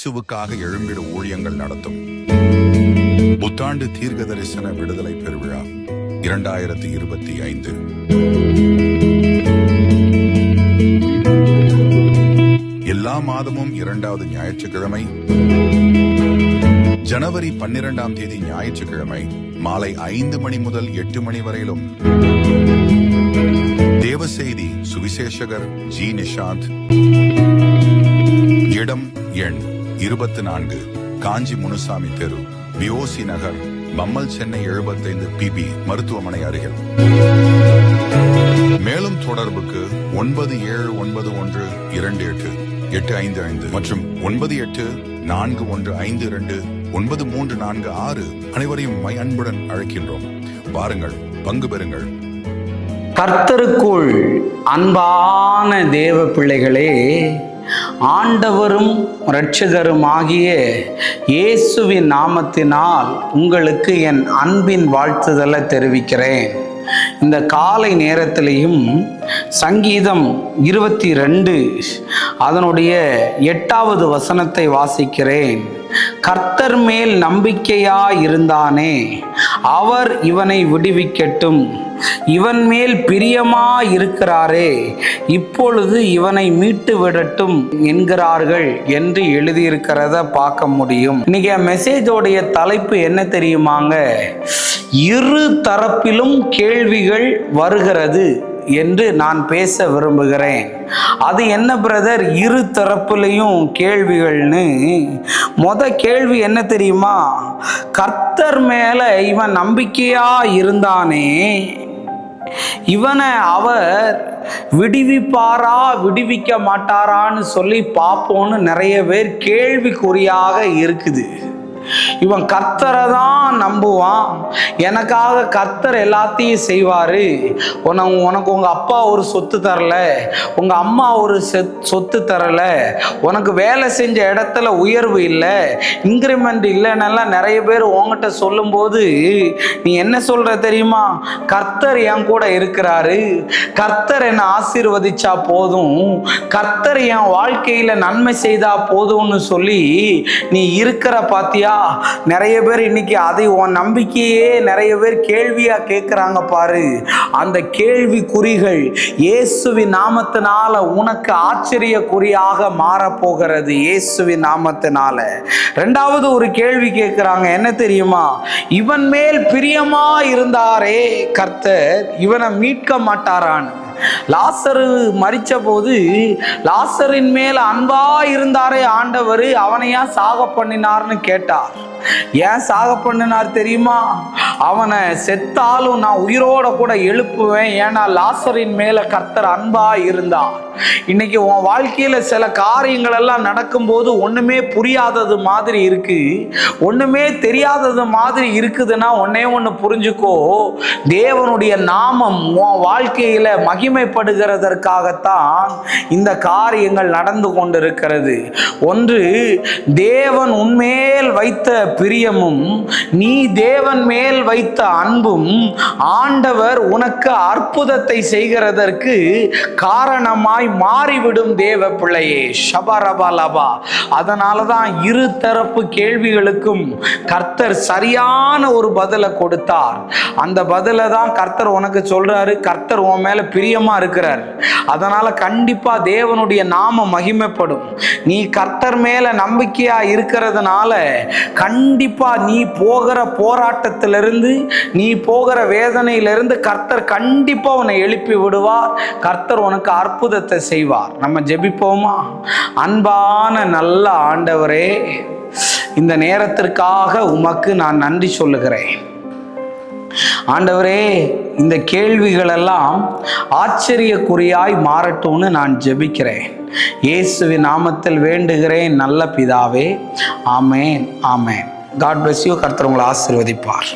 இயேசுவுக்காக எழும்பிட ஊழியங்கள் நடத்தும் புத்தாண்டு தீர்க்க தரிசன விடுதலை பெருவிழா 2025. எல்லா மாதமும் 2வது ஞாயிற்றுக்கிழமை ஜனவரி 12ஆம் தேதி ஞாயிற்றுக்கிழமை மாலை 5 மணி முதல் 8 மணி வரையிலும் தேவசெய்தி சுவிசேஷகர் ஜி நிஷாந்த். இடம் எண் 24, காஞ்சி முனுசாமி தெரு, பிஓசி நகர், பம்மல், சென்னை 75 PB மருத்துவமனை அருகில். மேலும் தொடர்புக்கு 9791288855 மற்றும் 9841529346 அனைவரையும் அன்புடன் அழைக்கின்றோம். வாருங்கள், பங்கு பெறுங்கள். கர்த்தருக்குள் அன்பான தேவ பிள்ளைகளே, ஆண்டவரும் இரட்சகரும் ஆகிய இயேசுவின் நாமத்தினால் உங்களுக்கு என் அன்பின் வாழ்த்துதலை தெரிவிக்கிறேன். இந்த காலை நேரத்திலையும் சங்கீதம் 22 அதனுடைய 8வது வசனத்தை வாசிக்கிறேன். கர்த்தர் மேல் நம்பிக்கையா இருந்தானே, அவர் இவனை விடுவிக்கட்டும். இவன் மேல் பிரியமா இருக்கிறாரே, இப்பொழுது இவனை மீட்டு விடட்டும் என்கிறார்கள் என்று எழுதியிருக்கிறத பார்க்க முடியும். இன்னைக்கு மெசேஜோடைய தலைப்பு என்ன தெரியுமாங்க? இரு தரப்பிலும் கேள்விகள் வருகிறது என்று நான் பேச விரும்புகிறேன். அது என்ன பிரதர், இரு தரப்புலையும் கேள்விகள்னு? கேள்வி என்ன தெரியுமா? கர்த்தர் மேல இவன் நம்பிக்கையா இருந்தானே, இவனை அவர் விடுவிப்பாரா விடுவிக்க மாட்டாரான்னு சொல்லி பார்ப்போன்னு நிறைய பேர் கேள்விக்குறியாக இருக்குது. இவன் கர்த்தரை தான் நம்புவான், எனக்காக கர்த்தர் எல்லாத்தையும் செய்வாரு, உனக்கு உங்க அப்பா ஒரு சொத்து தரல, உங்க அம்மா ஒரு சொத்து தரல, உனக்கு வேலை செஞ்ச இடத்துல உயர்வு இல்லை, இன்கிரிமெண்ட் இல்லைன்னெல்லாம் நிறைய பேர் உங்ககிட்ட சொல்லும்போது நீ என்ன சொல்ற தெரியுமா? கர்த்தர் என் கூட இருக்கிறாரு, கர்த்தர் என்னை ஆசீர்வதிச்சா போதும், கர்த்தர் என் வாழ்க்கையில நன்மை செய்தா போதும்னு சொல்லி நீ இருக்கிற பாத்தியா? நிறைய பேர் இன்னைக்கு அதை உன் நம்பிக்கையே நிறைய பேர் கேள்வியா கேட்கிறாங்க பாரு. அந்த கேள்வி குறிகள் இயேசுவின் நாமத்தினால உனக்கு ஆச்சரிய குறியாக மாறப்போகிறது. இயேசுவின் நாமத்தினால 2வது ஒரு கேள்வி கேட்கிறாங்க, என்ன தெரியுமா? இவன் மேல் பிரியமா இருந்தாரே கர்த்தர், இவனை மீட்க மாட்டாரான்னு. லாசரு மரிச்ச போது லாசரின் மேல அன்பா இருந்தாரே ஆண்டவர், அவனையா சாக பண்ணினார்னு கேட்டார். ஏன் சாக பண்ணினார் தெரியுமா? அவனை செத்தாலும் நான் உயிரோட கூட எழுப்புவேன், ஏன்னா லாசரின் மேல கர்த்தர் அன்பா இருந்தார். இன்னைக்கு உன் வாழ்க்கையில சில காரியங்கள் எல்லாம் நடக்கும்போது ஒண்ணுமே புரியாதது மாதிரி இருக்கு, ஒண்ணுமே தெரியாதது மாதிரி இருக்குதுன்னா ஒன்னே ஒண்ணு புரிஞ்சுக்கோ, தேவனுடைய நாமம் உன் வாழ்க்கையில மகிமைப்படுகிறதற்காகத்தான் இந்த காரியங்கள் நடந்து கொண்டிருக்கிறது. ஒன்று, தேவன் உன்மேல் வைத்த பிரியமும் நீ தேவன் மேல் வைத்த அன்பும் ஆண்டவர் உனக்கு அற்புதத்தை செய்கிறதற்கு காரணமாய் மாறிவிடும் தேவ பிள்ளையே. ஷபரபலபா. அதனாலதான் இரு தரப்பு கேள்விகளுக்கும் கர்த்தர் சரியான ஒரு பதிலை கொடுத்தார். அந்த பதிலை தான் கர்த்தர் உனக்கு சொல்றாரு. கர்த்தர் உன் மேல பிரியமா இருக்கிறார், அதனால கண்டிப்பா தேவனுடைய நாமம் மகிமைப்படும். நீ கர்த்தர் மேல நம்பிக்கையா இருக்கிறதுனால கண்டிப்பா நீ போகிற போராட்டத்திலிருந்து, நீ போகிற வேதனையிலிருந்து கர்த்தர் கண்டிப்பா உன்னை எழுப்பி விடுவார். கர்த்தர் உனக்கு அற்புதத்தை செய்வார். நம்ம ஜெபிப்போமா? அன்பான நல்ல ஆண்டவரே, இந்த நேரத்திற்காக உமக்கு நான் நன்றி சொல்லுகிறேன். ஆண்டவரே, இந்த கேள்விகள் எல்லாம் ஆச்சரியக்குறியாய் மாறட்டும்னு நான் ஜெபிக்கிறேன். இயேசுவின் நாமத்தில் வேண்டுகிறேன் நல்ல பிதாவே. Amen, amen. God bless you. கர்த்தர் உங்களை ஆசீர்வதிப்பார்.